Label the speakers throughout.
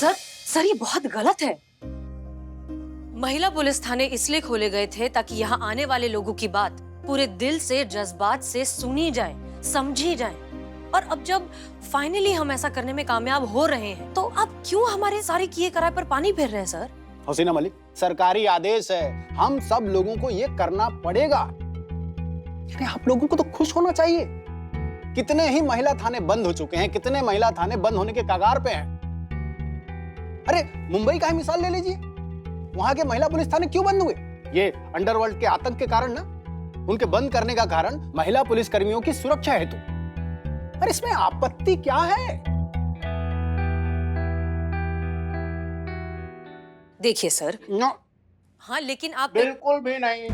Speaker 1: Sir ये बहुत गलत है। महिला पुलिस थाने इसलिए खोले गए थे ताकि यहाँ आने वाले लोगों की बात पूरे दिल से, जज्बात से सुनी जाए, समझी जाए। और अब जब फाइनली हम ऐसा करने में कामयाब हो रहे हैं, तो अब क्यों हमारे सारे किए कराए पर पानी फेर रहे हैं सर?
Speaker 2: हसीना मलिक, सरकारी आदेश है, हम सब लोगों को ये करना पड़ेगा। आप लोगों को तो खुश होना चाहिए। कितने ही महिला थाने बंद हो चुके हैं, कितने महिला थाने बंद होने के कगार पे हैं। अरे मुंबई का ही मिसाल ले लीजिए, वहां के महिला पुलिस थाने क्यों बंद हुए? ये अंडरवर्ल्ड के आतंक के कारण ना। उनके बंद करने का कारण महिला पुलिस कर्मियों की सुरक्षा हेतु। पर इसमें आपत्ति क्या है?
Speaker 1: देखिए सर,
Speaker 2: नो,
Speaker 1: हाँ लेकिन आप
Speaker 2: बिल्कुल भी नहीं।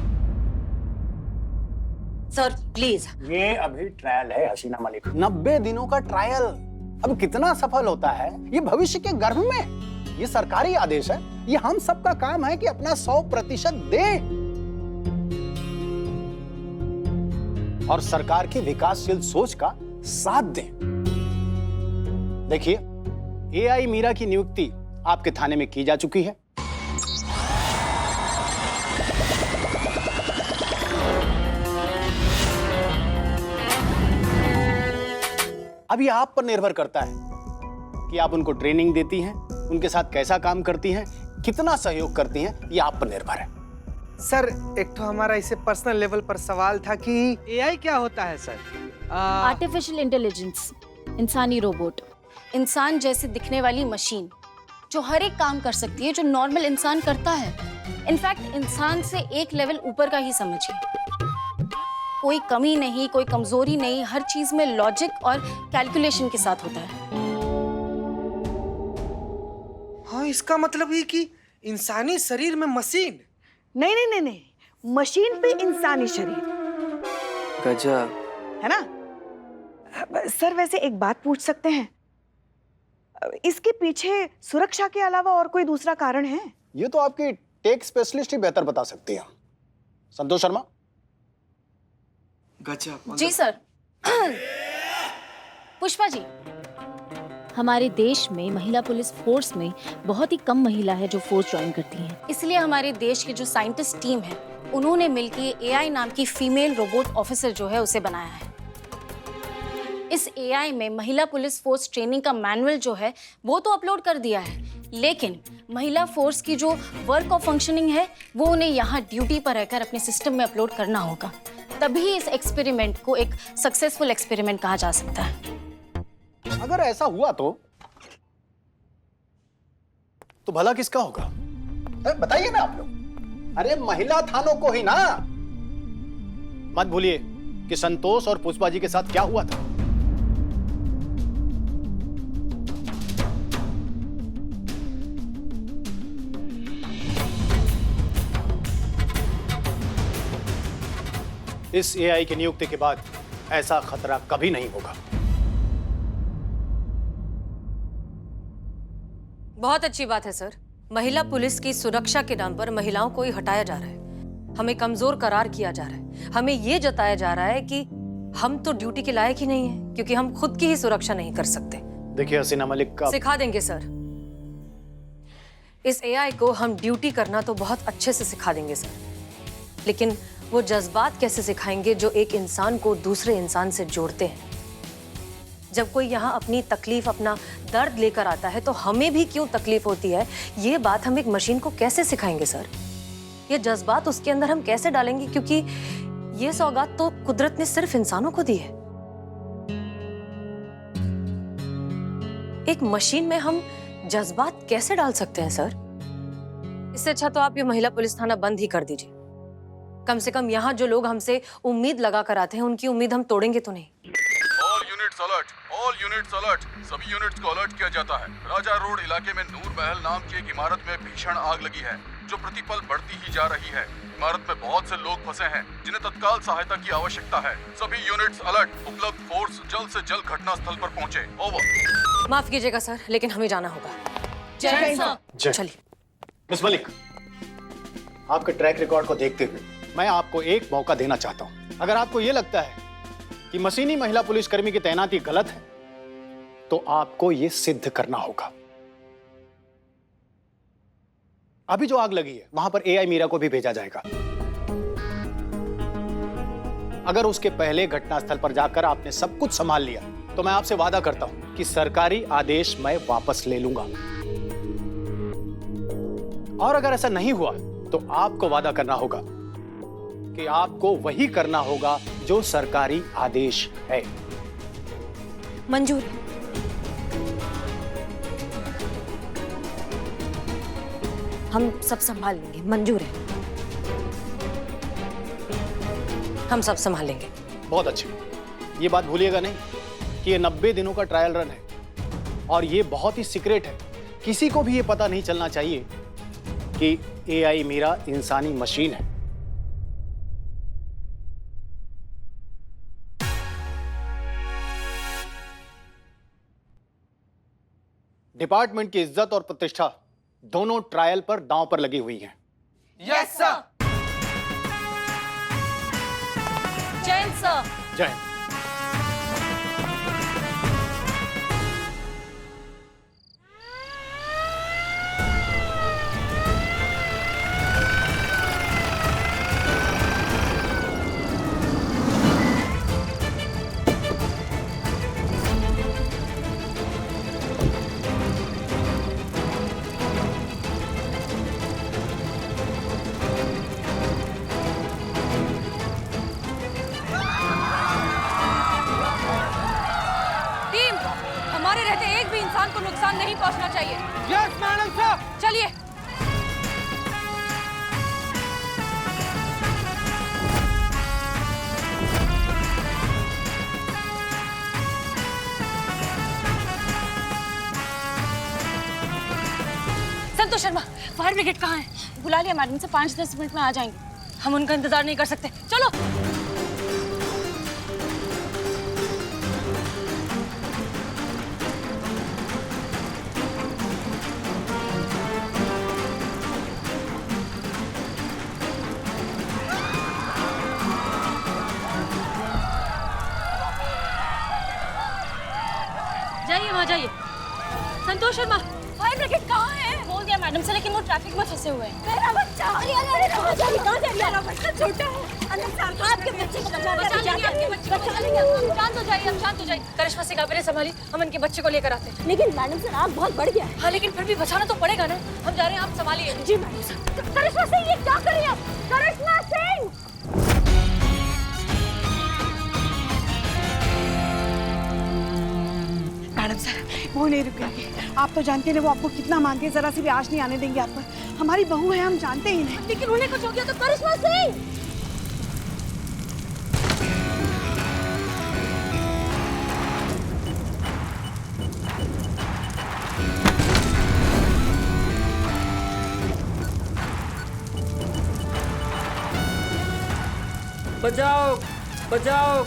Speaker 1: Sir please.
Speaker 2: ये अभी ट्रायल है हसीना मलिक, 90 दिनों का ट्रायल। अब कितना सफल होता है ये भविष्य के गर्भ में। ये सरकारी आदेश है, ये हम सबका काम है कि अपना 100% दें और सरकार की विकासशील सोच का साथ दें। देखिए, एआई मीरा की नियुक्ति आपके थाने में की जा चुकी है। अब ये आप पर निर्भर करता है कि आप उनको ट्रेनिंग देती हैं, उनके साथ कैसा काम करती हैं, कितना सहयोग करती हैं, ये आप पर निर्भर है।
Speaker 3: सर एक तो हमारा इसे पर्सनल लेवल पर सवाल था कि एआई क्या होता है सर?
Speaker 4: आर्टिफिशियल इंटेलिजेंस, इंसानी रोबोट, इंसान जैसे दिखने वाली मशीन जो हर एक काम कर सकती है जो नॉर्मल इंसान करता है। इनफैक्ट इंसान से एक लेवल ऊपर का ही समझिए। कोई कमी नहीं, कोई कमजोरी नहीं, हर चीज में लॉजिक और कैलकुलेशन के साथ होता है।
Speaker 3: हाँ, इसका मतलब ये कि इंसानी शरीर में मशीन?
Speaker 5: नहीं नहीं नहीं नहीं, मशीन पे इंसानी शरीर।
Speaker 3: गजब
Speaker 5: है ना? सर वैसे एक बात पूछ सकते हैं, इसके पीछे सुरक्षा के अलावा और कोई दूसरा कारण है?
Speaker 2: ये तो आपकी टेक स्पेशलिस्ट ही बेहतर बता सकती है। संतोष शर्मा।
Speaker 3: गजब।
Speaker 4: जी सर। पुष्पा जी, हमारे देश में महिला पुलिस फोर्स में बहुत ही कम महिला है जो फोर्स ज्वाइन करती हैं। इसलिए हमारे देश के जो साइंटिस्ट टीम है उन्होंने मिलकर एआई नाम की फीमेल रोबोट ऑफिसर जो है उसे बनाया है। इस एआई में महिला पुलिस फोर्स ट्रेनिंग का मैनुअल जो है वो तो अपलोड कर दिया है, लेकिन महिला फोर्स की जो वर्क और फंक्शनिंग है वो उन्हें यहाँ ड्यूटी पर रहकर अपने सिस्टम में अपलोड करना होगा। तभी इस एक्सपेरिमेंट को एक सक्सेसफुल एक्सपेरिमेंट कहा जा सकता है।
Speaker 2: अगर ऐसा हुआ तो भला किसका होगा? बताइए ना आप लोग। अरे महिला थानों को ही ना। मत भूलिए कि संतोष और पुष्पा जी के साथ क्या हुआ था। इस एआई की नियुक्ति के बाद ऐसा खतरा कभी नहीं होगा।
Speaker 1: बहुत अच्छी बात है सर। महिला पुलिस की सुरक्षा के नाम पर महिलाओं को ही हटाया जा रहा है, हमें कमजोर करार किया जा रहा है, हमें ये जताया जा रहा है कि हम तो ड्यूटी के लायक ही नहीं है क्योंकि हम खुद की ही सुरक्षा नहीं कर सकते।
Speaker 2: देखिए हसीना मलिक का
Speaker 1: सिखा देंगे सर। इस एआई को हम ड्यूटी करना तो बहुत अच्छे से सिखा देंगे सर, लेकिन वो जज्बात कैसे सिखाएंगे जो एक इंसान को दूसरे इंसान से जोड़ते हैं। जब कोई यहाँ अपनी तकलीफ, अपना दर्द लेकर आता है तो हमें भी क्यों तकलीफ होती है, ये बात हम एक मशीन को कैसे सिखाएंगे सर? ये जज्बात उसके अंदर हम कैसे डालेंगे, क्योंकि ये सौगात तो कुदरत ने सिर्फ इंसानों को दी है। एक मशीन में हम जज्बात कैसे डाल सकते हैं सर? इससे अच्छा तो आप ये महिला पुलिस थाना बंद ही कर दीजिए। कम से कम यहाँ जो लोग हमसे उम्मीद लगा कर आते हैं उनकी उम्मीद हम तोड़ेंगे तो नहीं।
Speaker 6: ऑल यूनिट्स अलर्ट, सभी यूनिट्स को अलर्ट किया जाता है। राजा रोड इलाके में नूर महल नाम की एक इमारत में भीषण आग लगी है जो प्रतिपल बढ़ती ही जा रही है। इमारत में बहुत से लोग फंसे हैं जिन्हें तत्काल सहायता की आवश्यकता है। सभी यूनिट्स अलर्ट, उपलब्ध फोर्स जल्द से जल्द घटना स्थल पर पहुंचे। ओवर।
Speaker 1: माफ कीजिएगा सर, लेकिन हमें जाना होगा।
Speaker 4: जय सर।
Speaker 1: चलिए।
Speaker 2: मिस मलिक, आपके ट्रैक रिकॉर्ड को देखते हुए मैं आपको एक मौका देना चाहता हूं। अगर आपको यह लगता है कि मशीनी महिला पुलिसकर्मी की तैनाती गलत है तो आपको यह सिद्ध करना होगा। अभी जो आग लगी है वहां पर एआई मीरा को भी भेजा जाएगा। अगर उसके पहले घटनास्थल पर जाकर आपने सब कुछ संभाल लिया तो मैं आपसे वादा करता हूं कि सरकारी आदेश मैं वापस ले लूंगा। और अगर ऐसा नहीं हुआ तो आपको वादा करना होगा कि आपको वही करना होगा जो सरकारी आदेश है।
Speaker 1: मंजूर है। हम सब संभाल लेंगे, मंजूर है। हम सब संभालेंगे।
Speaker 2: बहुत अच्छी। ये बात भूलिएगा नहीं कि ये 90 दिनों का ट्रायल रन है और ये बहुत ही सीक्रेट है। किसी को भी ये पता नहीं चलना चाहिए कि एआई मीरा इंसानी मशीन है। डिपार्टमेंट की इज्जत और प्रतिष्ठा दोनों ट्रायल पर दांव पर लगी हुई हैं।
Speaker 3: Yes sir.
Speaker 1: जैन सर।
Speaker 2: जय हिंद।
Speaker 1: टीम, हमारे रहते एक भी इंसान को नुकसान नहीं पहुंचना चाहिए।
Speaker 3: Yes madam sir.
Speaker 1: चलिए। संतोष शर्मा, फायर ब्रिगेड कहाँ है?
Speaker 4: बुला लिया मैडम से, 5-10 मिनट में आ जाएंगे।
Speaker 1: हम उनका इंतजार नहीं कर सकते, चलो। जाइए, वहां जाइए। संतोष शर्मा, फायर ब्रिगेड कहाँ है?
Speaker 4: बोल दिया मैडम से, लेकिन वो ट्रैफिक में फंसे हुए हैं।
Speaker 1: मेरा बच्चा! अरे कहाँ जा रही? मेरा बच्चा छोटा है। आपके बच्चे को बचा लेंगे, आपके बच्चे को बचा लेंगे। शांत हो जाइए, अब शांत हो जाइए। करिश्मा सिंह, आपने संभाली, हम उनके बच्चे को लेकर आते हैं।
Speaker 7: लेकिन मैडम सर आग बहुत बढ़ गया है।
Speaker 1: हाँ, लेकिन फिर भी बचाना तो पड़ेगा ना। हम जा रहे हैं, आप संभालिए।
Speaker 7: जी मैडम सर। करिश्मा सिंह, ये क्या कर रही है? करिश्मा सिंह!
Speaker 5: मैडम सर, वो नहीं रुकेंगे। आप तो जानते हैं वो आपको कितना मानती है, जरा सी भी आँच नहीं आने देंगे आप पर। हमारी बहू है, हम जानते ही नहीं।
Speaker 7: लेकिन उन्हें कुछ हो गया तो करिश्मा सिंह!
Speaker 3: बचाओ बचाओ।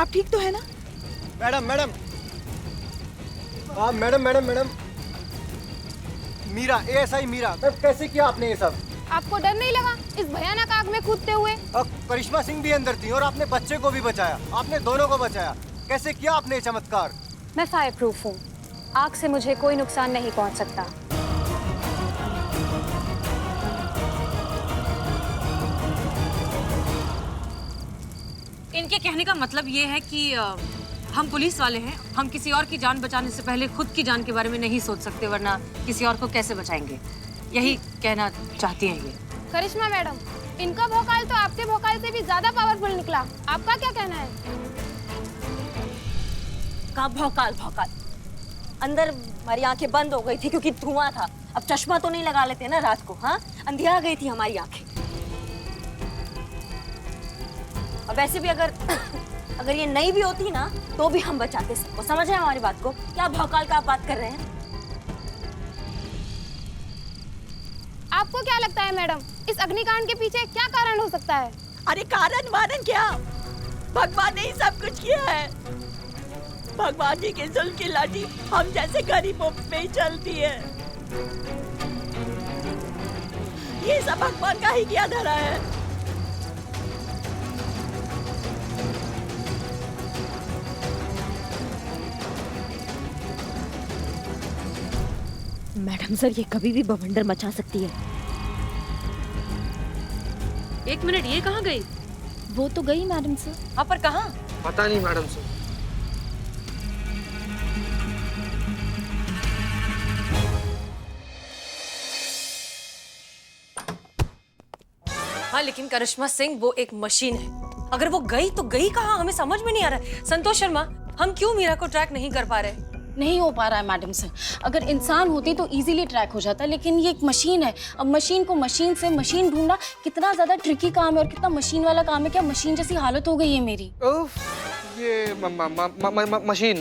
Speaker 5: आप ठीक तो है ना?
Speaker 3: मैडम मैडम, हाँ madam madam madam, Meera, ASI Meera, ma'am कैसे किया आपने ये सब?
Speaker 7: आपको डर नहीं लगा इस भयानक आग में कूदते हुए?
Speaker 3: और करिश्मा सिंह भी अंदर थी और आपने बच्चे को भी बचाया, आपने दोनों को बचाया। कैसे किया आपने ये चमत्कार?
Speaker 7: मैं फायर प्रूफ हूँ, आग से मुझे कोई नुकसान नहीं पहुँच सकता।
Speaker 1: इनके कहने का मतलब ये है कि हम पुलिस वाले हैं, हम किसी और की जान बचाने से पहले खुद की जान के बारे में नहीं सोच सकते, वरना किसी और को कैसे बचाएंगे, यही कहना चाहती हैं ये।
Speaker 7: करिश्मा मैडम, इनका भौकाल तो आपके भौकाल से भी ज्यादा पावरफुल निकला, आपका क्या कहना है?
Speaker 8: का भौकाल भौकाल, अंदर हमारी आंखें बंद हो गई थी क्योंकि धुआं था। अब चश्मा तो नहीं लगा लेते ना रात को, हाँ? अंधिया गई थी हमारी आंखें। और वैसे भी अगर ये नहीं भी होती ना तो भी हम बचाते सबको। समझ रहे हैं हमारी बात को? क्या भौकाल का आप बात कर रहे हैं?
Speaker 7: आपको क्या लगता है मैडम, इस अग्निकांड के पीछे क्या कारण हो सकता है?
Speaker 8: अरे कारण वारण क्या, भगवान ने ही सब कुछ किया है। भगवान जी के जुल्म की लाठी हम जैसे गरीबों पे ही चलती है। ये सब भगवान का ही किया धरा है। मैडम सर, ये कभी भी बवंडर मचा सकती है।
Speaker 1: एक मिनट, ये कहाँ गई?
Speaker 4: वो तो गई मैडम सर।
Speaker 1: हाँ, पर कहाँ?
Speaker 3: पता नहीं मैडम सर।
Speaker 1: हाँ, लेकिन करिश्मा सिंह वो एक मशीन है, अगर वो गई तो गई कहाँ, हमें समझ में नहीं आ रहा है। संतोष शर्मा, हम क्यों मीरा को ट्रैक नहीं कर पा रहे?
Speaker 4: नहीं हो पा रहा है मैडम सर। अगर इंसान होती तो इजीली ट्रैक हो जाता, लेकिन ये एक मशीन है। अब मशीन को मशीन से मशीन ढूंढना कितना ज्यादा ट्रिकी काम है और कितना मशीन वाला काम है। क्या मशीन जैसी हालत हो गई है मेरी।
Speaker 3: उफ, ये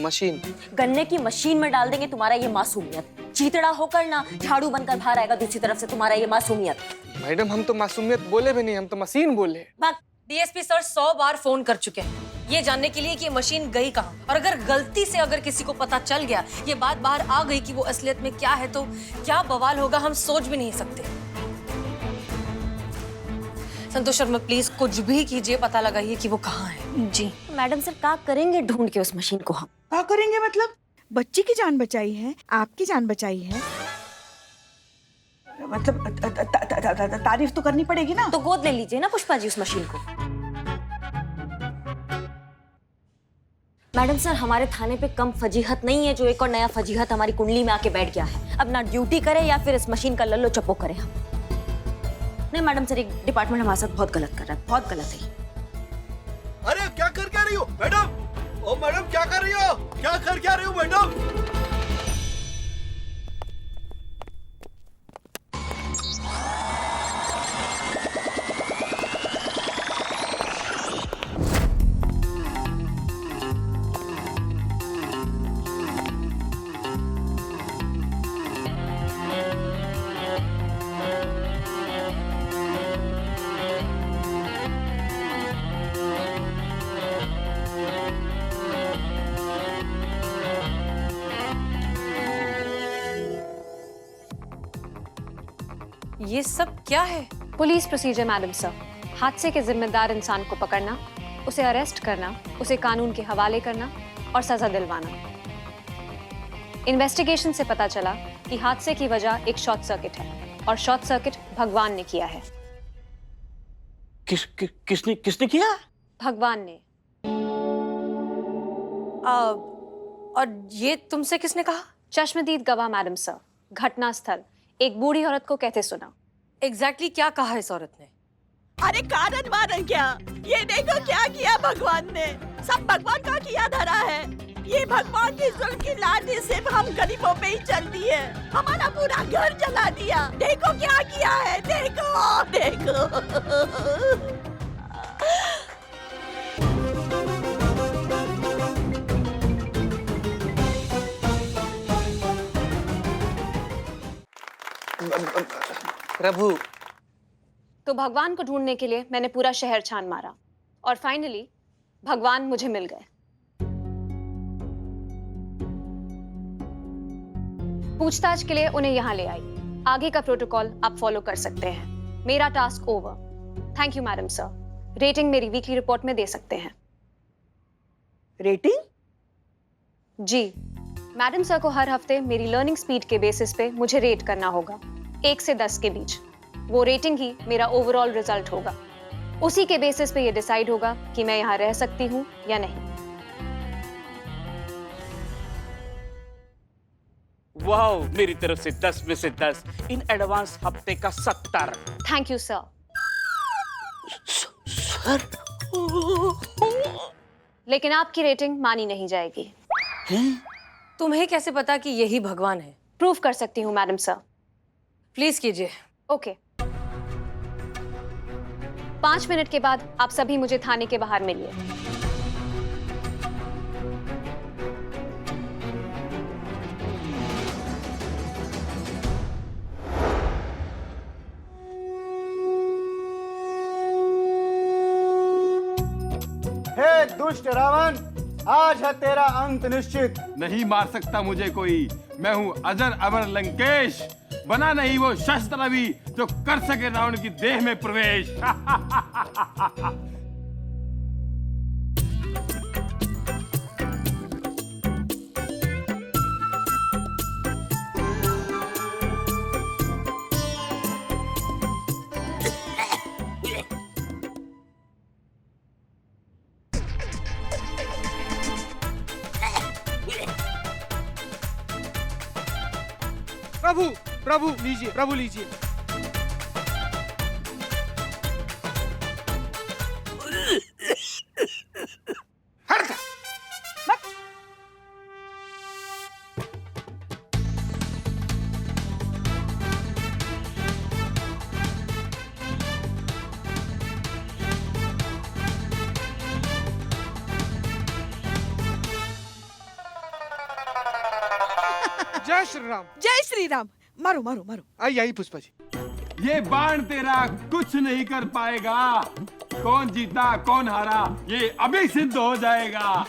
Speaker 3: मशीन
Speaker 8: गन्ने की मशीन में डाल देंगे तुम्हारा ये मासूमियत। चीतड़ा होकर ना झाड़ू बनकर बाहर आएगा दूसरी तरफ से तुम्हारा ये मासूमियत।
Speaker 3: मैडम, हम तो मासूमियत बोले भी नहीं, हम तो मशीन बोले।
Speaker 1: डीएसपी सर 100 बार फोन कर चुके हैं ये जानने के लिए कि ये मशीन गई कहाँ, और अगर गलती से अगर किसी को पता चल गया, ये बात बाहर आ गई कि वो असलियत में क्या है, तो क्या बवाल होगा हम सोच भी नहीं सकते। संतोष शर्मा, प्लीज कुछ भी कीजिए, पता लगाइए कि वो कहाँ है।
Speaker 4: जी
Speaker 8: मैडम सर, क्या करेंगे ढूंढ के उस मशीन को हम?
Speaker 5: क्या करेंगे मतलब? बच्ची की जान बचाई है, आपकी जान बचाई है, मतलब तारीफ तो करनी पड़ेगी ना।
Speaker 8: तो गोद ले लीजिए ना पुष्पा जी उस मशीन को। मैडम सर, हमारे थाने पे कम फजीहत नहीं है जो एक और नया फजीहत हमारी कुंडली में आके बैठ गया है। अब ना ड्यूटी करे या फिर इस मशीन का लल्लो चप्पो करे हम। नहीं मैडम सर, एक डिपार्टमेंट हमारे साथ बहुत गलत कर रहा है, बहुत गलत है।
Speaker 6: अरे क्या कर क्या रही हो मैडम? ओ मैडम, क्या कर रही हो? क्या कर क्या रही हो मैडम?
Speaker 1: ये सब क्या है?
Speaker 7: Police procedure madam sir. हादसे के जिम्मेदार इंसान को पकड़ना, उसे अरेस्ट करना, उसे कानून के हवाले करना और सजा दिलवाना। इन्वेस्टिगेशन से पता चला कि हादसे की वजह एक शॉर्ट सर्किट है और शॉर्ट सर्किट भगवान ने किया है।
Speaker 2: किसने किया?
Speaker 7: भगवान ने।
Speaker 1: और ये तुमसे किसने कहा?
Speaker 7: चश्मदीद गवाह मैडम सर, घटना स्थल एक बूढ़ी औरत को कहते सुना।
Speaker 1: एग्जैक्टली क्या कहा इस औरत ने?
Speaker 8: अरे कारण वारण क्या, ये देखो क्या किया भगवान ने। सब भगवान का किया धरा है। ये भगवान की जुल्म की लाठी सिर्फ हम गरीबों पे ही चलती है। हमारा पूरा घर जला दिया। देखो क्या किया है, देखो देखो।
Speaker 3: प्रभु,
Speaker 7: तो भगवान को ढूंढने के लिए मैंने पूरा शहर छान मारा और फाइनली भगवान मुझे मिल गए। पूछताछ के लिए उन्हें यहां ले आई। आगे का प्रोटोकॉल आप फॉलो कर सकते हैं। मेरा task over. Thank you madam sir. Rating मेरी वीकली रिपोर्ट में दे सकते हैं।
Speaker 5: रेटिंग?
Speaker 7: जी, मैडम सर को हर हफ्ते मेरी लर्निंग स्पीड के बेसिस पे मुझे रेट करना होगा, 1 से 10 के बीच। वो रेटिंग ही मेरा ओवरऑल रिजल्ट होगा। उसी के बेसिस पे ये डिसाइड होगा कि मैं यहाँ रह सकती हूँ या नहीं।
Speaker 9: वाओ, मेरी तरफ से 10 में से 10। इन एडवांस हफ्ते का 70।
Speaker 7: Thank you sir.
Speaker 9: सर,
Speaker 7: लेकिन आपकी रेटिंग मानी नहीं जाएगी।
Speaker 1: तुम्हें कैसे पता कि यही भगवान है?
Speaker 7: प्रूव कर सकती हूँ मैडम सर।
Speaker 1: प्लीज कीजिए।
Speaker 7: ओके। 5 मिनट के बाद आप सभी मुझे थाने के बाहर मिलिए।
Speaker 10: हे दुष्ट रावण, आज है तेरा अंत निश्चित।
Speaker 6: नहीं मार सकता मुझे कोई। मैं हूँ अजर अमर लंकेश। बना नहीं वो शस्त्र अभी जो कर सके रावण की देह में प्रवेश।
Speaker 3: प्रभु प्रभु लीजिए, प्रभु लीजिए।
Speaker 9: हट।
Speaker 3: जय श्री राम।
Speaker 8: जय श्री राम। मारो मारो मारो।
Speaker 3: आई आई पुष्पा जी।
Speaker 6: ये बाण तेरा कुछ नहीं कर पाएगा। कौन जीता कौन हारा ये अभी सिद्ध हो जाएगा।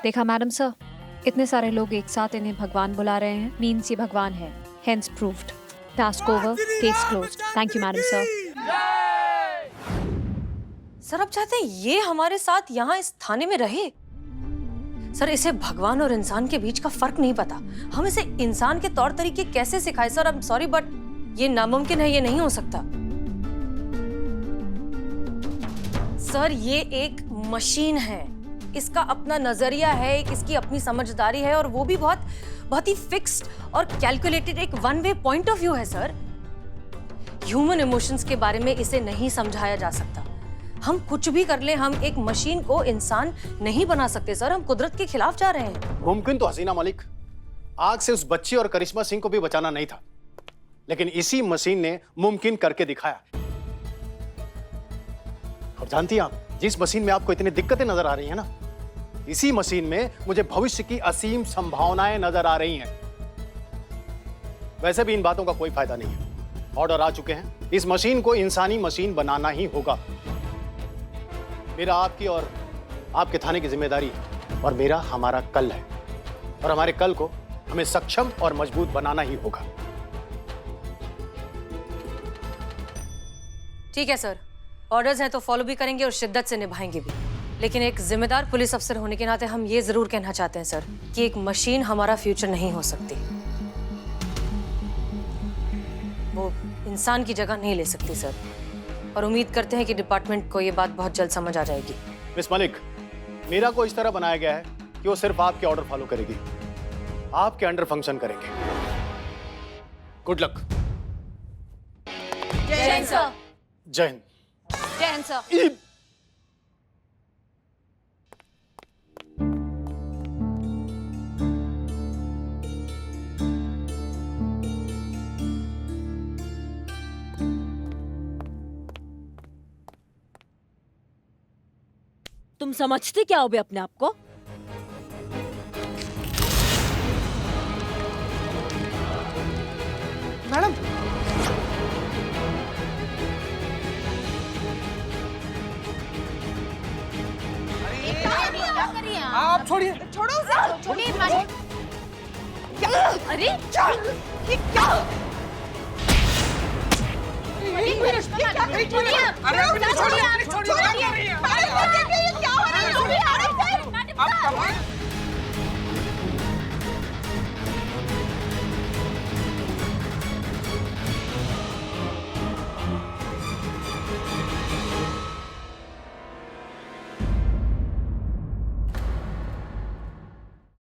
Speaker 7: देखा मैडम सर, इतने सारे लोग एक साथ इन्हें भगवान बुला रहे हैं, मीन्स ये भगवान है। Hence proved. Task over, case closed. Thank you madam sir.
Speaker 1: Sir आप चाहते हैं ये हमारे साथ यहाँ इस थाने में रहे? सर इसे भगवान और इंसान के बीच का फर्क नहीं पता। हम इसे इंसान के तौर तरीके कैसे सिखाए? Sir I am sorry but ये नामुमकिन है, ये नहीं हो सकता। सर ये एक मशीन है, इसका अपना नजरिया है, इसकी अपनी समझदारी है और वो भी बहुत ही फिक्स्ड और कैलकुलेटेड एक one way point of view है। सर ह्यूमन इमोशंस के बारे में इसे नहीं समझाया जा सकता। हम कुछ भी कर ले, हम एक मशीन को इंसान नहीं बना सकते। सर हम कुदरत के खिलाफ जा रहे हैं।
Speaker 2: मुमकिन तो हसीना मलिक आग से उस बच्ची और करिश्मा सिंह को भी बचाना नहीं था, लेकिन इसी मशीन ने मुमकिन करके दिखाया। अब जानती हैं आप, जिस मशीन में आपको इतनी दिक्कतें नजर आ रही हैं ना, इसी मशीन में मुझे भविष्य की असीम संभावनाएं नजर आ रही हैं। वैसे भी इन बातों का कोई फायदा नहीं है। ऑर्डर आ चुके हैं, इस मशीन को इंसानी मशीन बनाना ही होगा। मेरा आपकी और आपके थाने की जिम्मेदारी और मेरा हमारा कल है, और हमारे कल को हमें सक्षम और मजबूत बनाना ही होगा।
Speaker 1: ठीक है सर, ऑर्डर्स हैं तो फॉलो भी करेंगे और शिद्दत से निभाएंगे भी। लेकिन एक जिम्मेदार पुलिस अफसर होने के नाते हम ये जरूर कहना चाहते हैं सर कि एक मशीन हमारा फ्यूचर नहीं हो सकती। वो इंसान की जगह नहीं ले सकती सर, और उम्मीद करते हैं कि डिपार्टमेंट को ये बात बहुत जल्द समझ आ जाएगी।
Speaker 2: मिस मलिक, मीरा को इस तरह बनाया गया है कि वो सिर्फ आपके ऑर्डर फॉलो करेगी, आपके अंडर फंक्शन करेंगे। Good luck.
Speaker 8: जय सर।
Speaker 2: जय हिंद।
Speaker 7: जय हिंद सर।
Speaker 11: तुम समझते क्या हो बे अपने आप को?
Speaker 3: मैडम, आप छोड़िए।
Speaker 5: छोड़ो उसे,
Speaker 4: छोड़िए मैडम। अरे
Speaker 5: ये क्या?
Speaker 4: छोड़िए।
Speaker 3: अरे